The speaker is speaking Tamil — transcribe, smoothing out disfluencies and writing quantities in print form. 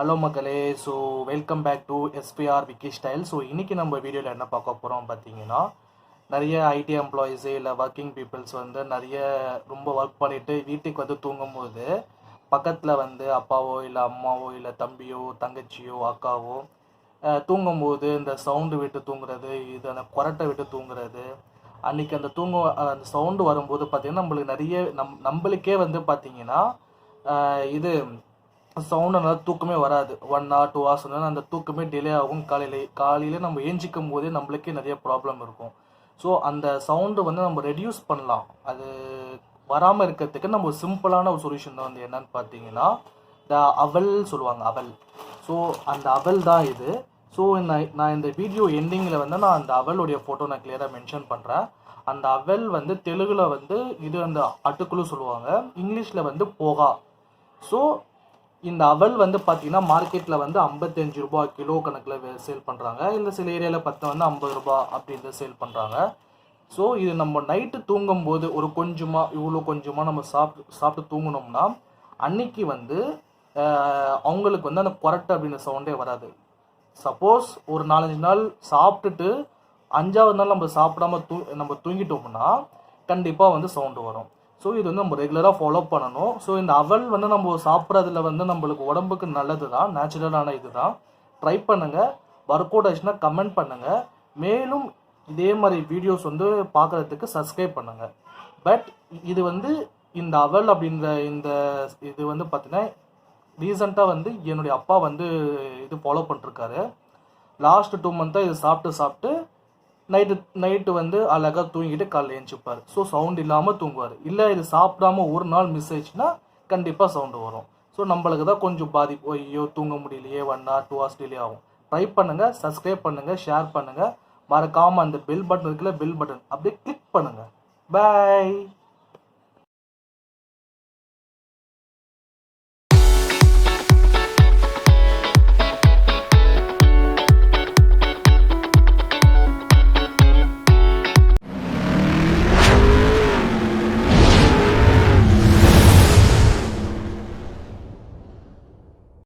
ஹலோ மக்களே. So welcome back to SPR Vicky style. So இன்றைக்கி நம்ம வீடியோவில் என்ன பார்க்க போகிறோம் பார்த்தீங்கன்னா, நிறைய ஐடி எம்ப்ளாயீஸு இல்லை ஒர்க்கிங் பீப்புள்ஸ் வந்து நிறைய ரொம்ப ஒர்க் பண்ணிவிட்டு வீட்டுக்கு வந்து தூங்கும்போது பக்கத்தில் வந்து அப்பாவோ இல்லை அம்மாவோ இல்லை தம்பியோ தங்கச்சியோ அக்காவோ தூங்கும்போது இந்த சவுண்டு விட்டு தூங்குறது, இது அந்த கொரட்டை விட்டு தூங்குறது, அன்றைக்கி அந்த அந்த சவுண்டு வரும்போது பார்த்திங்கன்னா நம்மளுக்கு நிறைய நம்மளுக்கே வந்து பார்த்திங்கன்னா இது சவுண்டுனால தூக்கமே வராது. 1 hour 2 hours அந்த தூக்கமே டிலே ஆகும். காலையில் நம்ம ஏஞ்சிக்கும் போதே நம்மளுக்கே நிறைய ப்ராப்ளம் இருக்கும். ஸோ அந்த சவுண்டு வந்து நம்ம ரெடியூஸ் பண்ணலாம். அது வராமல் இருக்கிறதுக்கு நம்ம ஒரு சிம்பிளான ஒரு சொல்யூஷன் தான் வந்து என்னன்னு பார்த்தீங்கன்னா, இந்த அவல் சொல்லுவாங்க, அவல். ஸோ அந்த அவல் தான் இது. ஸோ நான் இந்த வீடியோ எண்டிங்கில் வந்து நான் அந்த அவலுடைய ஃபோட்டோ நான் கிளியராக மென்ஷன் பண்ணுறேன். அந்த அவல் வந்து தெலுங்கில் வந்து இது அந்த அட்டுக்குழு சொல்லுவாங்க, இங்கிலீஷில் வந்து போகா. ஸோ இந்த அவல் வந்து பார்த்தீங்கன்னா மார்க்கெட்டில் வந்து 55 ரூபா கிலோ கணக்கில் சேல் பண்ணுறாங்க. இல்லை சில ஏரியாவில் வந்து 50 ரூபா அப்படின்ற சேல் பண்ணுறாங்க. ஸோ இது நம்ம நைட்டு தூங்கும்போது ஒரு இவ்வளோ கொஞ்சமாக நம்ம சாப்பிட்டு தூங்கினோம்னா அன்னைக்கு வந்து அவங்களுக்கு வந்து அந்த கொரட்டை அப்படின்ற சவுண்டே வராது. சப்போஸ் ஒரு 4-5 நாள் சாப்பிட்டுட்டு 5ஆவது நாள் நம்ம சாப்பிடாம நம்ம தூங்கிட்டோம்னா கண்டிப்பாக வந்து சவுண்டு வரும். ஸோ இது வந்து நம்ம ரெகுலராக ஃபாலோ பண்ணணும். ஸோ இந்த அவல் வந்து நம்ம சாப்பிட்றதுல வந்து நம்மளுக்கு உடம்புக்கு நல்லது தான், நேச்சுரலான இது தான். ட்ரை பண்ணுங்கள். ஒர்க் அவுட் ஆச்சுன்னா கமெண்ட் பண்ணுங்கள். மேலும் இதே மாதிரி வீடியோஸ் வந்து பார்க்குறதுக்கு சப்ஸ்கிரைப் பண்ணுங்கள். பட் இது வந்து இந்த அவல் அப்படின்ற இது வந்து பார்த்தீங்கன்னா ரீசெண்டாக வந்து என்னுடைய அப்பா வந்து இது ஃபாலோ பண்ணிருக்காரு. லாஸ்ட் 2 மந்த்தாக இது சாப்பிட்டு நைட்டு வந்து அழகாக தூங்கிட்டு காலைல எழுந்திருப்பார். ஸோ சவுண்ட் இல்லாமல் தூங்குவார். இல்லை இது சாப்பிடாம ஒரு நாள் மிஸ் ஆயிடுச்சுன்னா கண்டிப்பாக சவுண்டு வரும். ஸோ நம்மளுக்கு தான் கொஞ்சம் பாதிப்பு, ஐயோ தூங்க முடியலையே, 1 hour 2 hours டிலே ஆகும். ட்ரை பண்ணுங்கள், சப்ஸ்கிரைப் பண்ணுங்கள், ஷேர் பண்ணுங்கள். மறக்காமல் அந்த பெல் பட்டன் இருக்குல்ல, பெல் பட்டன் அப்படியே கிளிக் பண்ணுங்கள். பாய்.